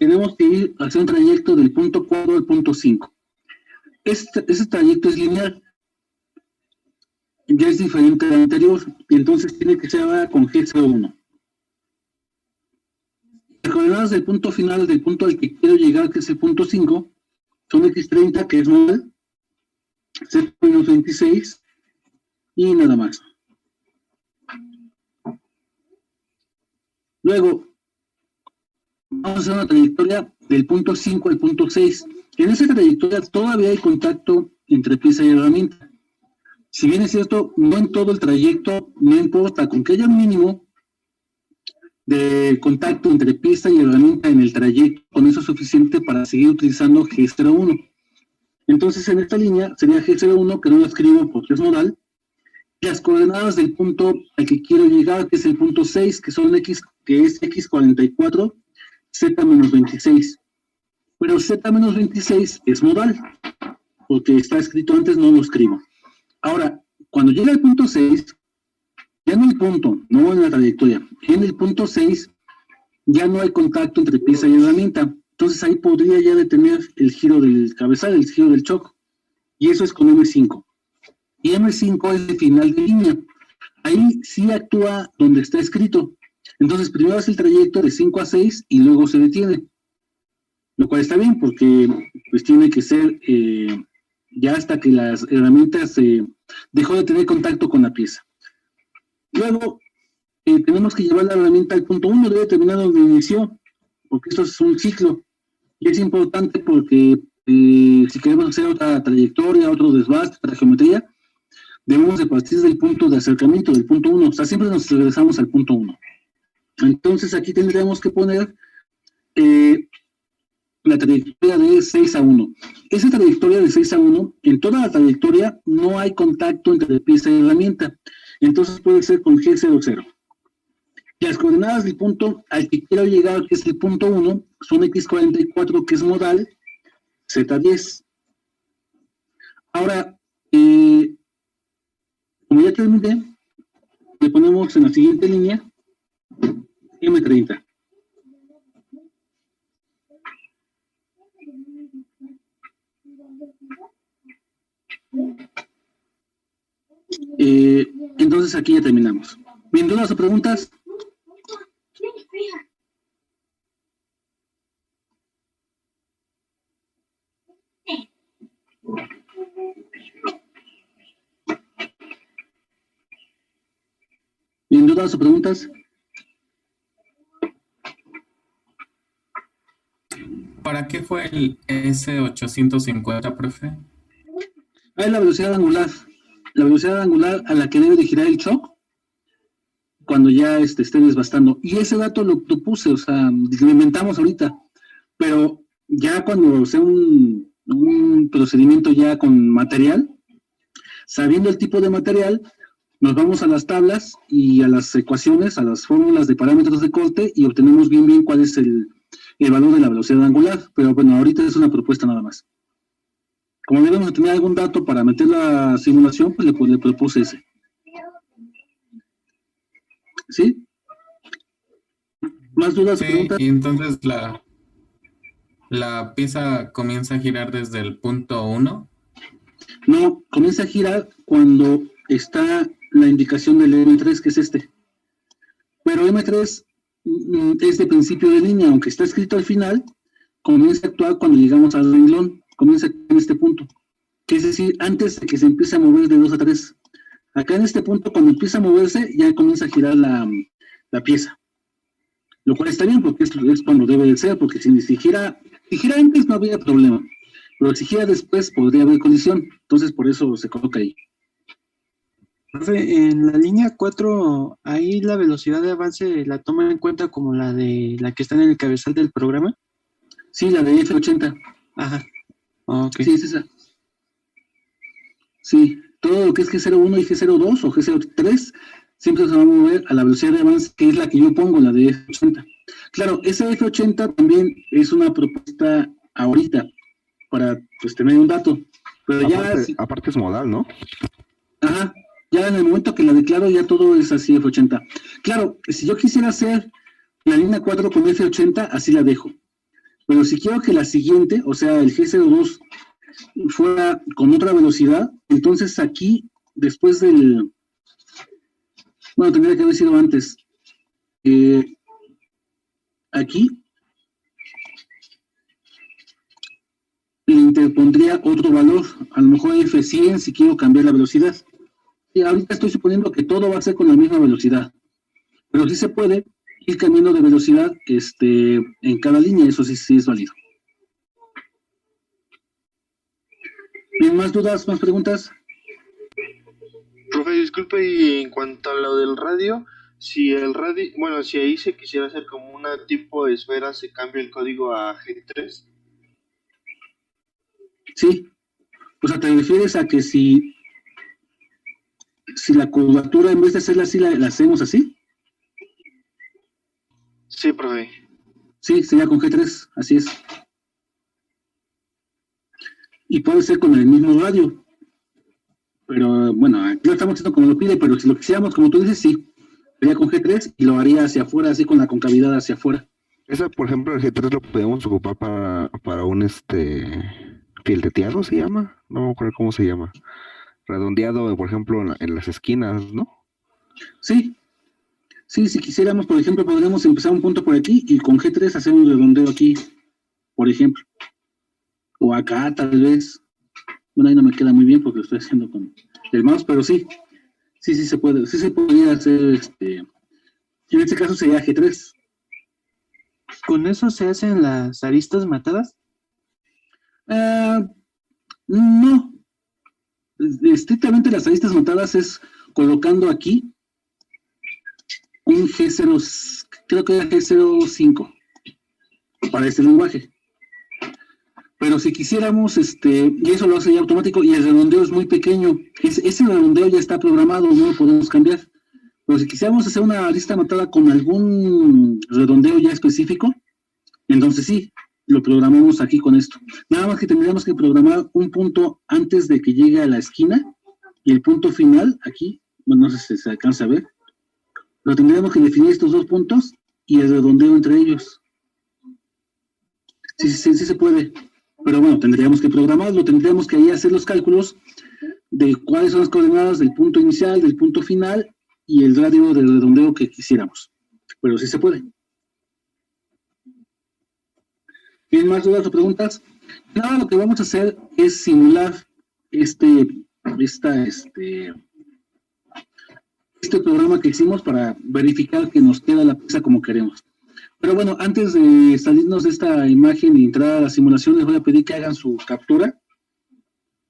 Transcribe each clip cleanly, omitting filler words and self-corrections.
tenemos que ir a hacer un trayecto del punto 4 al punto 5. Ese trayecto es lineal, ya es diferente al anterior, y entonces tiene que ser ahora con G01. Las coordenadas del punto final, del punto al que quiero llegar, que es el punto 5, son X30, que es modal, Z-26, y nada más. Luego, vamos a hacer una trayectoria del punto 5 al punto 6. En esa trayectoria todavía hay contacto entre pieza y herramienta. Si bien es cierto, no en todo el trayecto, no importa, con que haya un mínimo de contacto entre pieza y herramienta en el trayecto, con eso es suficiente para seguir utilizando G01. Entonces, en esta línea sería G01, que no lo escribo porque es modal, y las coordenadas del punto al que quiero llegar, que es el punto 6, que son X, que es X44, Z-26. Pero Z-26 es modal, porque está escrito antes, no lo escribo. Ahora, cuando llega al punto 6, ya en el punto, no en la trayectoria, en el punto 6 ya no hay contacto entre pieza y herramienta. Entonces ahí podría ya detener el giro del cabezal, el giro del choque. Y eso es con M5. Y M5 es el final de línea. Ahí sí actúa donde está escrito. Entonces primero hace el trayecto de 5 a 6 y luego se detiene. Lo cual está bien porque pues tiene que ser ya hasta que las herramientas dejó de tener contacto con la pieza. Luego tenemos que llevar la herramienta al punto 1, debe terminar donde inició, porque esto es un ciclo. Y es importante porque si queremos hacer otra trayectoria, otro desbaste, otra geometría, debemos de partir del punto de acercamiento, del punto 1. O sea, siempre nos regresamos al punto 1. Entonces aquí tendríamos que poner la trayectoria de 6 a 1. Esa trayectoria de 6 a 1, en toda la trayectoria no hay contacto entre pieza y herramienta. Entonces puede ser con G00. Y las coordenadas del punto al que quiero llegar, que es el punto 1, son X44, que es modal, Z10. Ahora, como ya terminé, le ponemos en la siguiente línea M30. Entonces aquí ya terminamos. ¿Bien, dudas o preguntas? ¿Bien, dudas o preguntas? ¿Para qué fue el S850, profe? Es la velocidad angular. La velocidad angular a la que debe de girar el choc cuando ya esté desbastando. Y ese dato lo puse, o sea, lo inventamos ahorita. Pero ya cuando sea un procedimiento ya con material, sabiendo el tipo de material, nos vamos a las tablas y a las ecuaciones, a las fórmulas de parámetros de corte y obtenemos bien cuál es el valor de la velocidad angular. Pero bueno, ahorita es una propuesta nada más. Como debemos de tener algún dato para meter la simulación, pues le propuse ese. ¿Sí? ¿Más dudas? Sí, Preguntas? y entonces la pieza comienza a girar desde el punto 1. No, comienza a girar cuando está la indicación del M3, que es este. Pero M3 es de principio de línea, aunque está escrito al final, comienza a actuar cuando llegamos al renglón, comienza en este punto. Que es decir, antes de que se empiece a mover de 2 a 3. Acá en este punto, cuando empieza a moverse, ya comienza a girar la pieza. Lo cual está bien, porque es cuando debe de ser, porque si gira antes no habría problema. Pero si gira después, podría haber colisión. Entonces, por eso se coloca ahí. Profe, en la línea 4, ahí la velocidad de avance la toma en cuenta como la de la que está en el cabezal del programa. Sí, la de F80. Ajá. Okay. Sí, es esa. Sí, todo lo que es G01 y G02 o G03 siempre se va a mover a la velocidad de avance, que es la que yo pongo, la de F80. Claro, esa F80 también es una propuesta ahorita para pues tener un dato. Pero aparte es modal, ¿no? Ajá. Ya en el momento que la declaro, ya todo es así F80. Claro, si yo quisiera hacer la línea 4 con F80, así la dejo. Pero si quiero que la siguiente, o sea, el G02 fuera con otra velocidad, entonces aquí, después del, bueno, tendría que haber sido antes, aquí le interpondría otro valor, a lo mejor F100 si quiero cambiar la velocidad. Y ahorita estoy suponiendo que todo va a ser con la misma velocidad, pero sí se puede ir cambiando de velocidad en cada línea, eso sí, sí es válido. ¿Bien, más dudas, más preguntas? Profe, disculpe, y en cuanto a lo del radio, si el radio, bueno, si ahí se quisiera hacer como una tipo de esfera, se cambia el código a G3. Sí, o sea, te refieres a que si la curvatura en vez de hacerla así, la hacemos así, Sí, profe. sí, sería con G3, así es. Y puede ser con el mismo radio, pero bueno, aquí lo estamos haciendo como lo pide, pero si lo quisiéramos, como tú dices, sí, sería con G3 y lo haría hacia afuera, así con la concavidad hacia afuera. Esa, por ejemplo, el G3 lo podemos ocupar para un fileteado, ¿se llama? No me acuerdo cómo se llama. Redondeado, por ejemplo, en las esquinas, ¿no? Sí, sí, si quisiéramos, por ejemplo, podríamos empezar un punto por aquí y con G3 hacer un redondeo aquí, por ejemplo. O acá, tal vez. Bueno, ahí no me queda muy bien porque lo estoy haciendo con el mouse, pero sí, sí, sí se puede, sí se podría hacer, en este caso sería G3. ¿Con eso se hacen las aristas matadas? No, estrictamente las aristas notadas es colocando aquí un G0, creo que era G05 para este lenguaje. Pero si quisiéramos, y eso lo hace ya automático, y el redondeo es muy pequeño, ese redondeo ya está programado, no lo podemos cambiar. Pero si quisiéramos hacer una lista matada con algún redondeo ya específico, entonces sí, lo programamos aquí con esto. Nada más que tendríamos que programar un punto antes de que llegue a la esquina, y el punto final, aquí, bueno, no sé si se alcanza a ver, pero tendríamos que definir estos dos puntos y el redondeo entre ellos. Sí, sí, sí se puede. Pero bueno, tendríamos que programarlo, tendríamos que ahí hacer los cálculos de cuáles son las coordenadas del punto inicial, del punto final y el radio del redondeo que quisiéramos. Pero sí se puede. ¿Tienen más dudas o preguntas? Nada, lo que vamos a hacer es simular este, esta, este, este programa que hicimos para verificar que nos queda la pieza como queremos. Pero bueno, antes de salirnos de esta imagen y entrar a la simulación, les voy a pedir que hagan su captura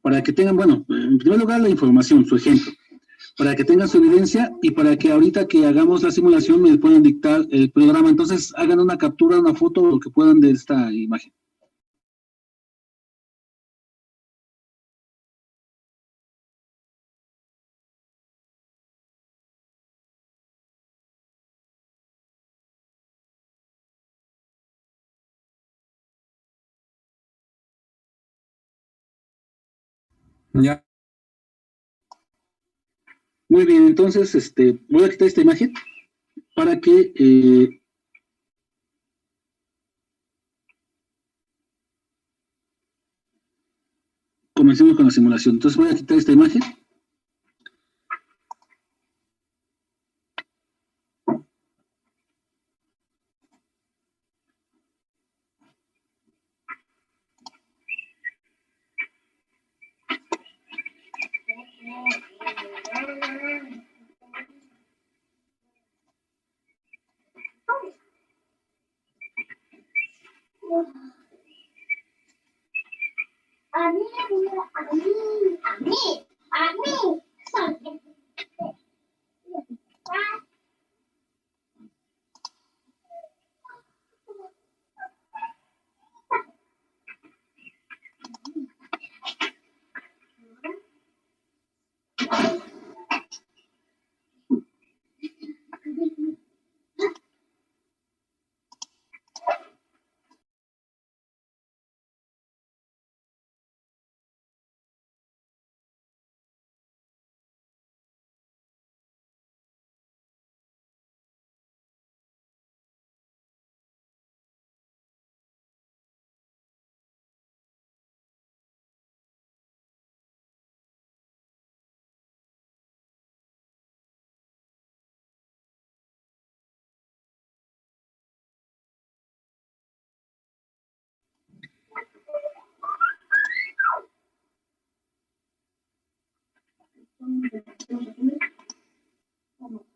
para que tengan, bueno, en primer lugar la información, su ejemplo, para que tengan su evidencia y para que ahorita que hagamos la simulación me puedan dictar el programa. Entonces hagan una captura, una foto, lo que puedan de esta imagen. Ya. Muy bien, entonces voy a quitar esta imagen para que comencemos con la simulación. Entonces voy a quitar esta imagen.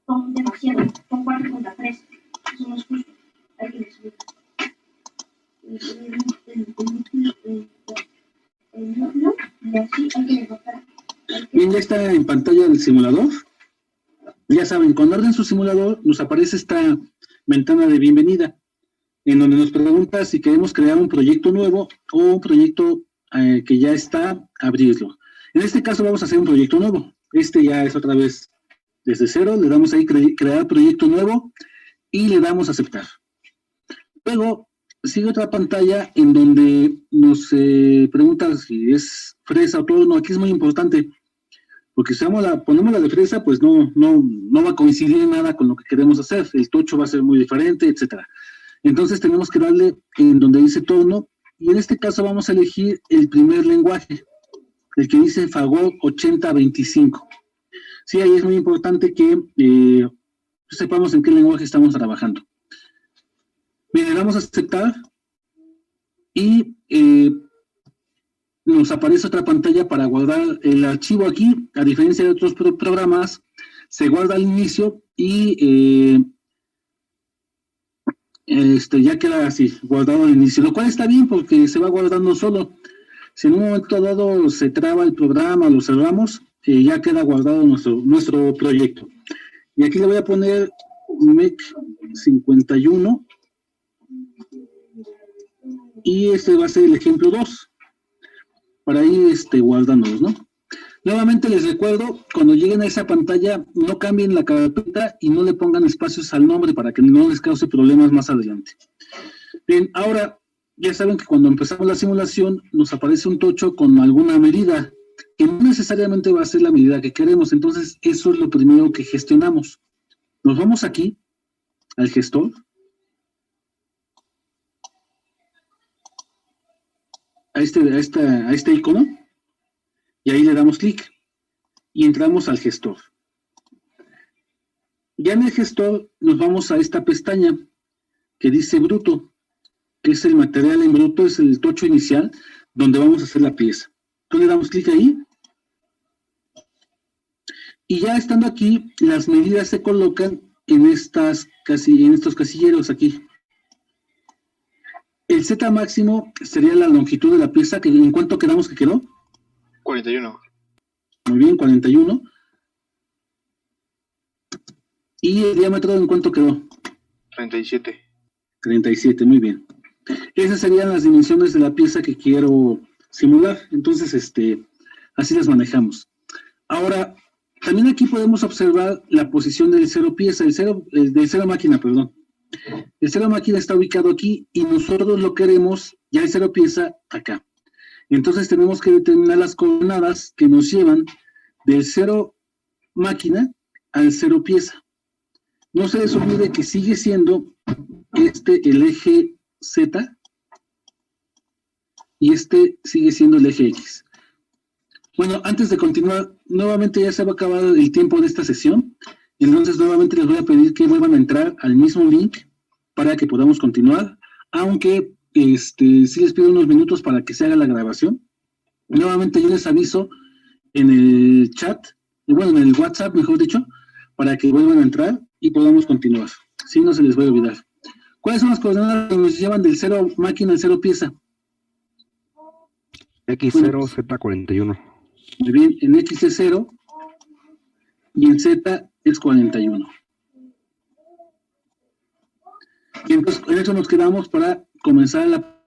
Son demasiado, son 4 contra 3. Eso no es justo. Hay que decidir. El núcleo, y así hay que derrotar. Bien, ya está en pantalla el simulador. Ya saben, cuando abren su simulador, nos aparece esta ventana de bienvenida, en donde nos pregunta si queremos crear un proyecto nuevo o un proyecto que ya está, abrirlo. En este caso vamos a hacer un proyecto nuevo. Este ya es otra vez desde cero, le damos ahí crear proyecto nuevo y le damos a aceptar. Luego sigue otra pantalla en donde nos pregunta si es fresa o torno. Aquí es muy importante, porque si ponemos la de fresa, pues no va a coincidir en nada con lo que queremos hacer. El tocho va a ser muy diferente, etcétera. Entonces tenemos que darle en donde dice torno, y en este caso vamos a elegir el primer lenguaje, el que dice Fagot 8025. Sí, ahí es muy importante que sepamos en qué lenguaje estamos trabajando. Bien, le damos a aceptar y nos aparece otra pantalla para guardar el archivo aquí. A diferencia de otros programas, se guarda al inicio y ya queda así, guardado al inicio, lo cual está bien porque se va guardando solo. Si en un momento dado se traba el programa, lo cerramos, ya queda guardado nuestro proyecto. Y aquí le voy a poner MEC 51 y este va a ser el ejemplo 2 para ir guardándolos, ¿no? Nuevamente les recuerdo, cuando lleguen a esa pantalla, no cambien la carpeta y no le pongan espacios al nombre para que no les cause problemas más adelante. Bien, ahora ya saben que cuando empezamos la simulación nos aparece un tocho con alguna medida, que no necesariamente va a ser la medida que queremos. Entonces eso es lo primero que gestionamos. Nos vamos aquí, al gestor, a este icono, y ahí le damos clic y entramos al gestor. Ya en el gestor nos vamos a esta pestaña que dice bruto, que es el material en bruto, es el tocho inicial donde vamos a hacer la pieza. Entonces le damos clic ahí y ya estando aquí, las medidas se colocan en estos casilleros aquí. El Z máximo sería la longitud de la pieza, que ¿en cuánto quedamos que quedó? 41. Muy bien, 41. ¿Y el diámetro en cuánto quedó? 37. 37, muy bien. Esas serían las dimensiones de la pieza que quiero simular. Entonces, así las manejamos. Ahora, también aquí podemos observar la posición del cero pieza, del cero máquina, perdón. El cero máquina está ubicado aquí y nosotros lo queremos, ya el cero pieza, acá. Entonces tenemos que determinar las coordenadas que nos llevan del cero máquina al cero pieza. No se les olvide que sigue siendo el eje Z y sigue siendo el eje X. Bueno, antes de continuar, nuevamente ya se va a acabar el tiempo de esta sesión, entonces nuevamente les voy a pedir que vuelvan a entrar al mismo link para que podamos continuar, aunque sí les pido unos minutos para que se haga la grabación. Nuevamente yo les aviso en el chat, bueno, en el WhatsApp, mejor dicho, para que vuelvan a entrar y podamos continuar. Si no se les va a olvidar. ¿Cuáles son las coordenadas que nos llevan del cero máquina al cero pieza? X0, Z41. Muy bien, en X es 0 y en Z es 41. Y entonces con eso nos quedamos para comenzar la